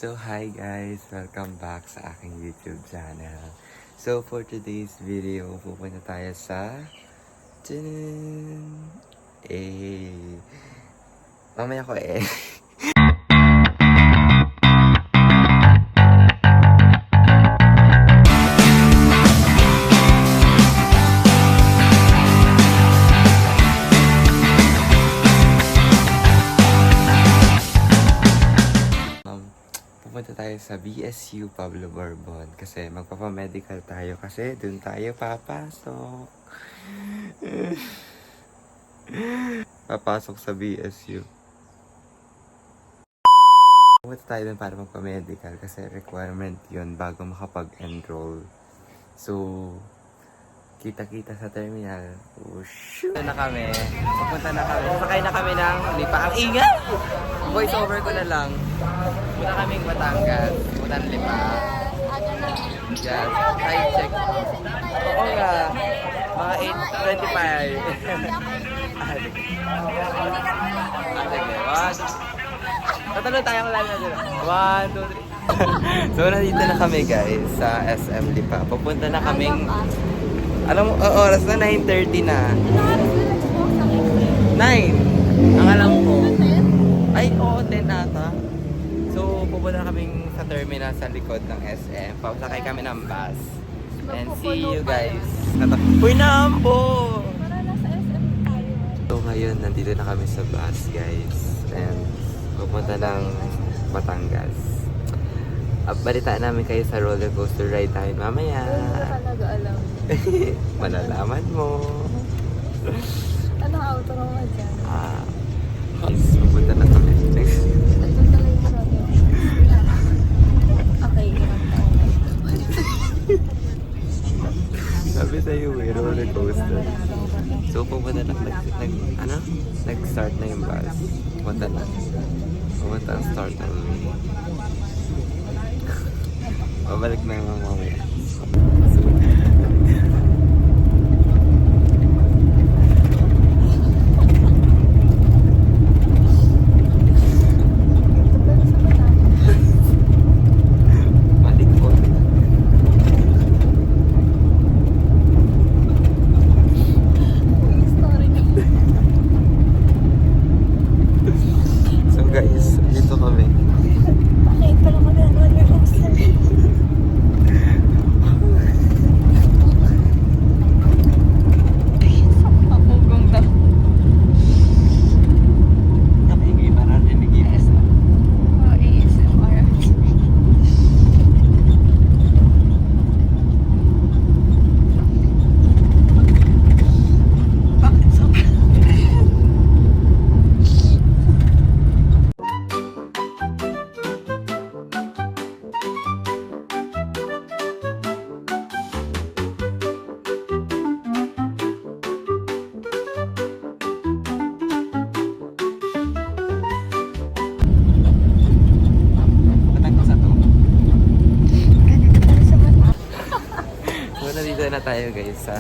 So hi guys! Welcome back sa aking YouTube channel. So for today's video, pupunta tayo sa... Tadaan! Mamaya ko pupunta tayo sa BSU Pablo Bourbon kasi magpapamedical tayo kasi dun tayo papasok. Papasok sa BSU. Pupunta tayo dun para magpamedical kasi requirement yun bago makapag-enroll. So, kita-kita sa terminal. Oh, shoot! Pupunta na kami. Sakay na kami ng lipa. Ang ingay! Voice over ko na lang. Punta kaming Batangas. Punta ng lipa. Yes. Time check. Oo nga. Mga 8:25. Tatalon tayo lang na dito. 1, 2, 3. So, nandito na kami guys sa SM Lipa. Pupunta na kaming... Alam mo, oras na 9:30 na. 9. Ang alam ko. Ay, oo, 10 ata. So, pupunta kaming sa terminal sa likod ng SM. Papasakay kami ng bus. And see you guys. Uy, Nambo! Para nasa SM tayo. So, ngayon, nandito na kami sa bus, guys. And pupunta ng Batangas. Balitaan namin kayo sa roller coaster ride tayo mamaya. Hindi ko talaga alam. Malalaman mo. Anong outro mo dyan? Guys, pupunta na kami. Next. Ito talaga yung radio. Okay, Sabi sa'yo roller coaster. So, pupunta na, nag-start na yung bus. Pupunta ang start ng babalik na yung mamaya. Nandito na tayo guys sa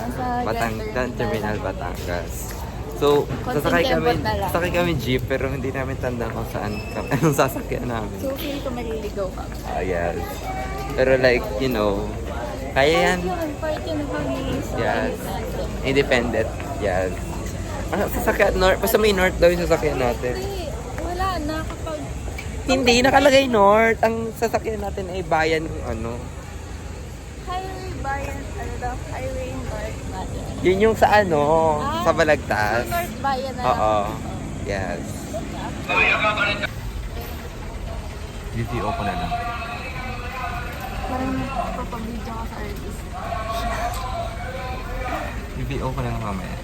Terminal Batangas. So, sasakay kami jeep pero hindi namin tanda kung saan anong sasakyan namin. So, feel ko maliligaw ka. Yes. Pero like, you know, kaya yan. Part yun kami sa Yes. Independent. Yes. Sasakyan north. Basta may north daw yung sasakyan natin. Wala na kapag... Hindi, nakalagay north. Ang sasakyan natin ay bayan ng ano. Highway Bayan, Highway North Bayan. Yun yung sa ano, sa Balagtas. Sa North Bayan na Oo. Yes. VTO ko na lang. Parang papabidyo ka sa artist. VTO ko na lang mamaya.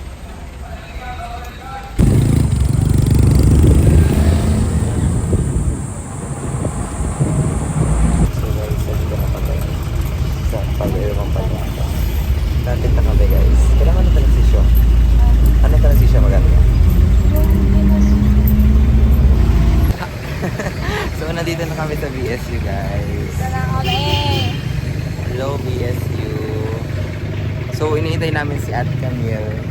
So guys, nandito na kami sa pag-iwang pag-iwang. Nandito na kami guys. Kailangan na tanisisyo. Ano tanisisyo maganda? So nandito na kami sa BSU guys. Tara kami! Hello BSU. So iniintay namin si Ate Camille.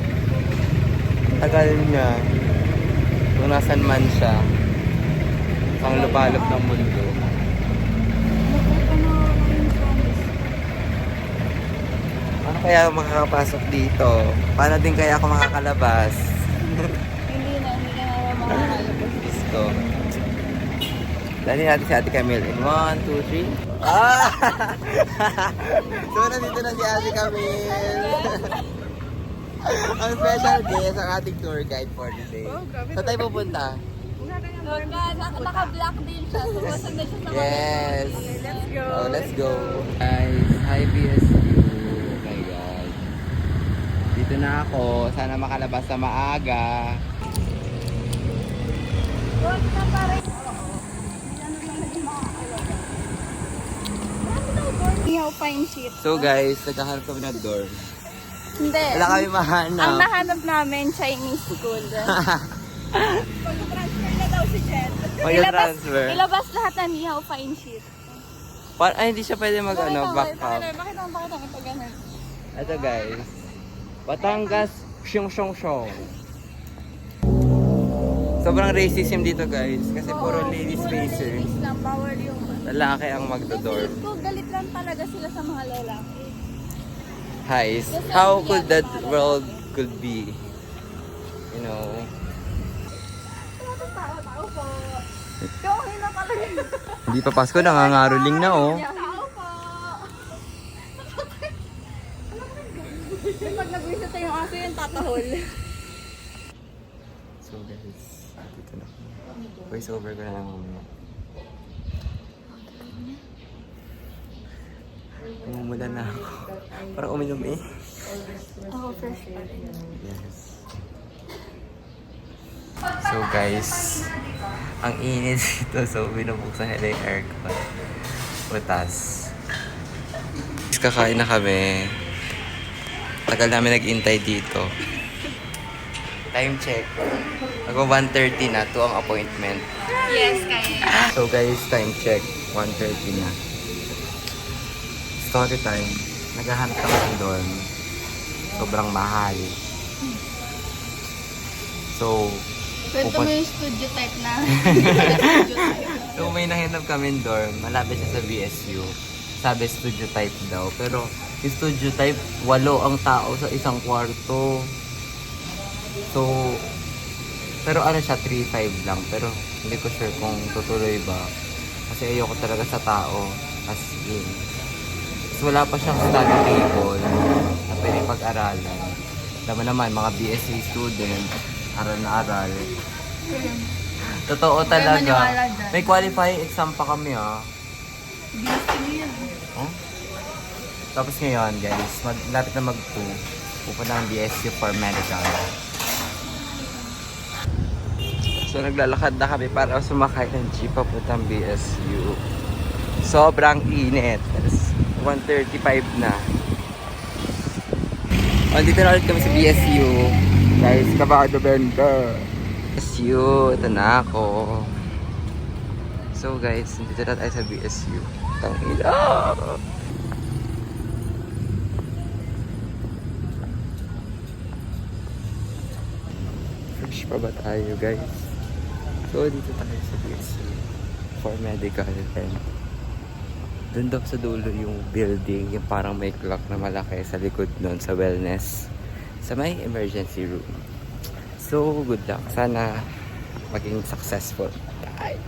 Tagal niya. Kung nasan man siya. Pang lupalop ng mundo. kaya makakapasok dito? Paano din kaya ako makakalabas? Hindi na makakalabas. Diyos ko. Dali natin si Ate Camille in 1, 2, 3. Ah! So, nandito na si Ate Camille. Ang special guest, ang ating tour guide for today. Saan tayo pupunta? Naka-black din siya. Sumasan na siya sa Yes! Let's go. Oh, let's go. Guys, hi BSU. Oh my God. Dito na ako. Sana makalabas sa maaga. Huwag na pare. Ihaw pine sheet. So guys, naghahanap kami ng dorm. Hindi. Wala kami mahanap. Ang nahanap namin, Chinese school. Pag-transfer na daw si Jen. Mag-transfer. Ilabas lahat ng ihaw pine sheet. Ay, hindi siya pwede mag back up. Bakit ang ito ganun? Ito guys. Batangas Syong. Sobrang racism dito guys. Kasi puro ladies spacers. Ladies lang, bawal yung... Lalaki ang magdodor. Feeling ko, galit lang talaga sila sa mga lalaki. Guys, how could that world could be? You know? Tao po. Yung hina talaga. Hindi pa Pasko, nangangaroling na oh. Tao po. Pag nag-visit na yung aso yun, tatahol. So guys, dito na. Voice over ko na lang muna. Umumulan na ako. Parang uminom eh. Ako fresh pa rin. Yes. So guys, ang init dito. So binubuksan nila yung aircon. Butas. Kakain na kami. Tagal namin nag-intay dito. Time check. Mag-1:30 na. 2 ang appointment. Yes, kaya. So guys, time check. 1:30 na. Story time. Naghahanap kami ng dorm. Sobrang mahal. So, Kwento mo yung studio type na. so may nahinap kami dorm. Malapit siya sa BSU. Sabi studio type daw. Pero yung studio type, 8 ang tao sa isang kwarto. So, pero ano siya, 3.5 lang. Pero hindi ko sure kung tutuloy ba. Kasi ayoko talaga sa tao. As in. So, wala pa siyang study table na pwede pag-aralan. Alam mo naman, mga BSc student, aral na aral. Totoo talaga. maniwala dyan. May qualifying exam pa kami ah. Oh? Tapos ngayon guys, lapit na mag-2. Pupunta ng BSU for medical. So naglalakad na kami para sumakay ng jeep papuntang BSU. Sobrang init. 1:35 na. Dito na ulit kami sa BSU. Guys, Kabado Bender. BSU, ito na ako. So guys, dito na tayo sa BSU. Tangina! Fresh pa ba tayo guys? So dito tayo sa BSU for medical and doon daw sa dulo yung building, yung parang may clock na malaki sa likod nun sa wellness. Sa may emergency room. So, good luck. Sana maging successful. Bye!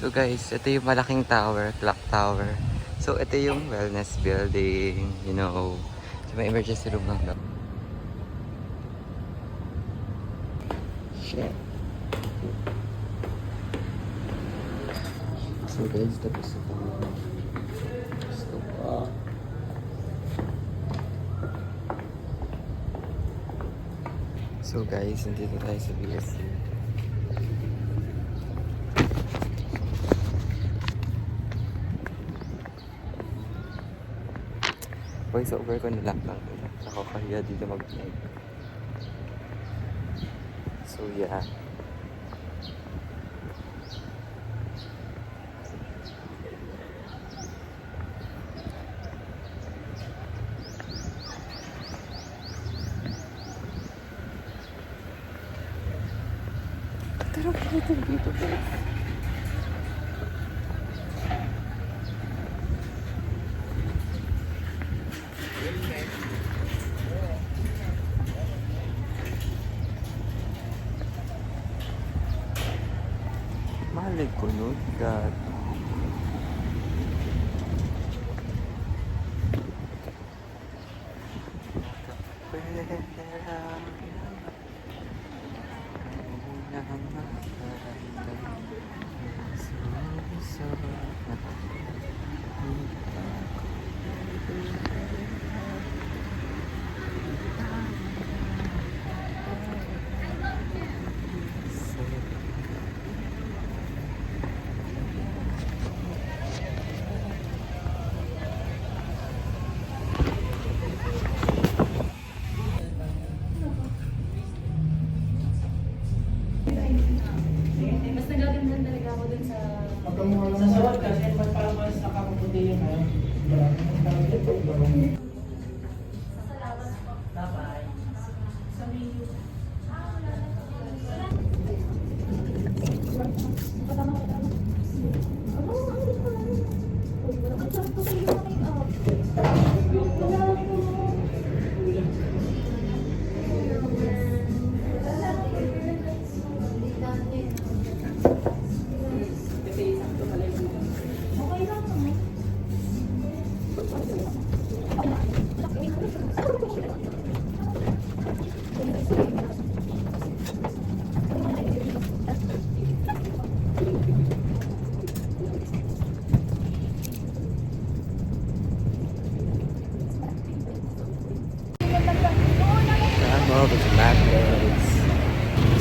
So guys, ito yung malaking tower, clock tower. So, ito yung wellness building, you know. Sa may emergency room lang daw. Shit. So guys, tapos na tayo. Let's go pa. So guys, nandito tayo sa BSU. Voice over ko na lang. Nakakahiya dito mag-vlog. So yeah. Tara, dito po. God.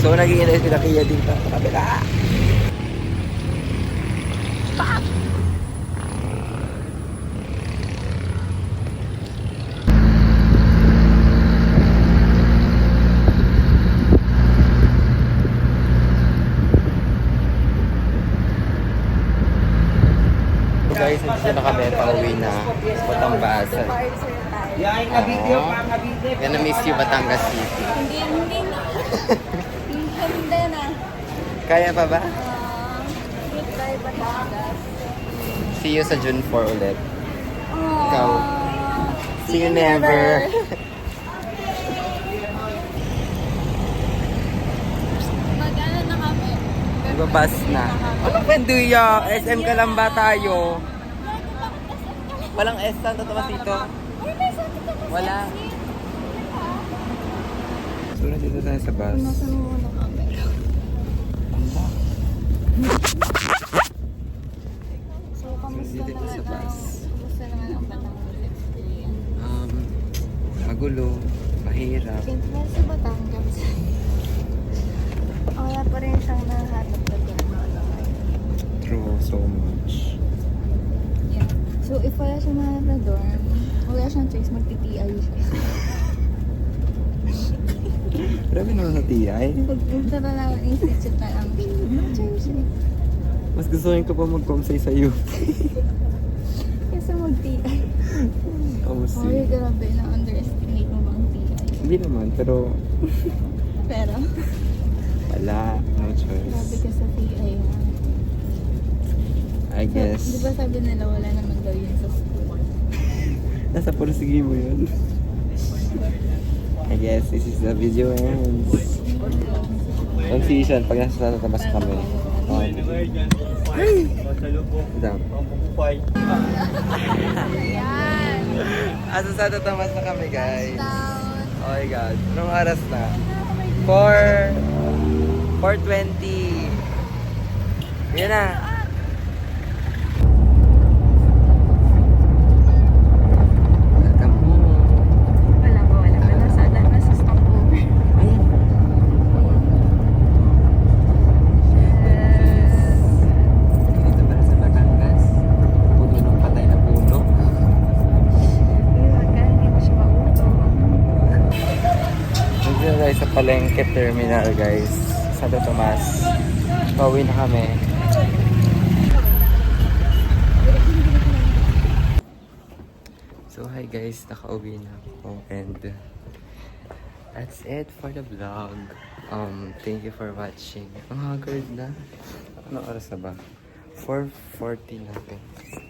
So, nag-iinay sila kaya dito sa kabila. Guys, dito na kami, pauwi na Batangas. Gonna miss you, Batangas City. Hindi na. Hindi na. Kaya pa ba? Goodbye, Batangas. See you sa June 4 ulit. Ikaw. Aww. See you never. Mag-ano na kami? Ibabas na. Ano Penduya? SM ka lang ba tayo? Walang S lang tatawas dito. Wala. So, nandito tayo sa bus. Nasa mo ng camera. So, kamusta Dito naman sa bus. Kamusta naman ang Batangas experience? Magulo, mahirap. Siyempre sa Batangas. Wala pa rin siyang nahanap na gano'n. True, so much. Yeah. So, if wala siyang nahanap na dorm, wala siyang choice, magti-TI siya. Grabe naman sa TI. Pagpunta na lang institute na lang siya. No choice eh. Mas gusto ko pa mag-comsay sa'yo. Kasi mag-TI. Kamusta? Oy, grabe na underestimate mo bang TI? Hindi naman, pero Pero, wala. No grabe choice. ka sa TI ha. I guess. Di ba sabi nila wala naman daw yun sa school? Nasa pursige mo yun. I guess this is the video ends. Confusion pag nasa tatabas kami. Down. Ayan! Asa sa tatabas na kami guys. Down! Oh my god. Anong oras na? 4:20. Yan na. Wala ba? Wala ba? Nasa stopover. Ayan. Dito pala sa Batangas. Puno ng patay na puno. Iwan ka, hindi mo siya mauto. Dito na tayo sa Palengke Terminal guys. Santo Tomas. Pauwi na kami. So hi guys, nakauwi na ako and that's it for the vlog. Thank you for watching. Ang haggard na. Ano oras na ba? 4:40 na guys.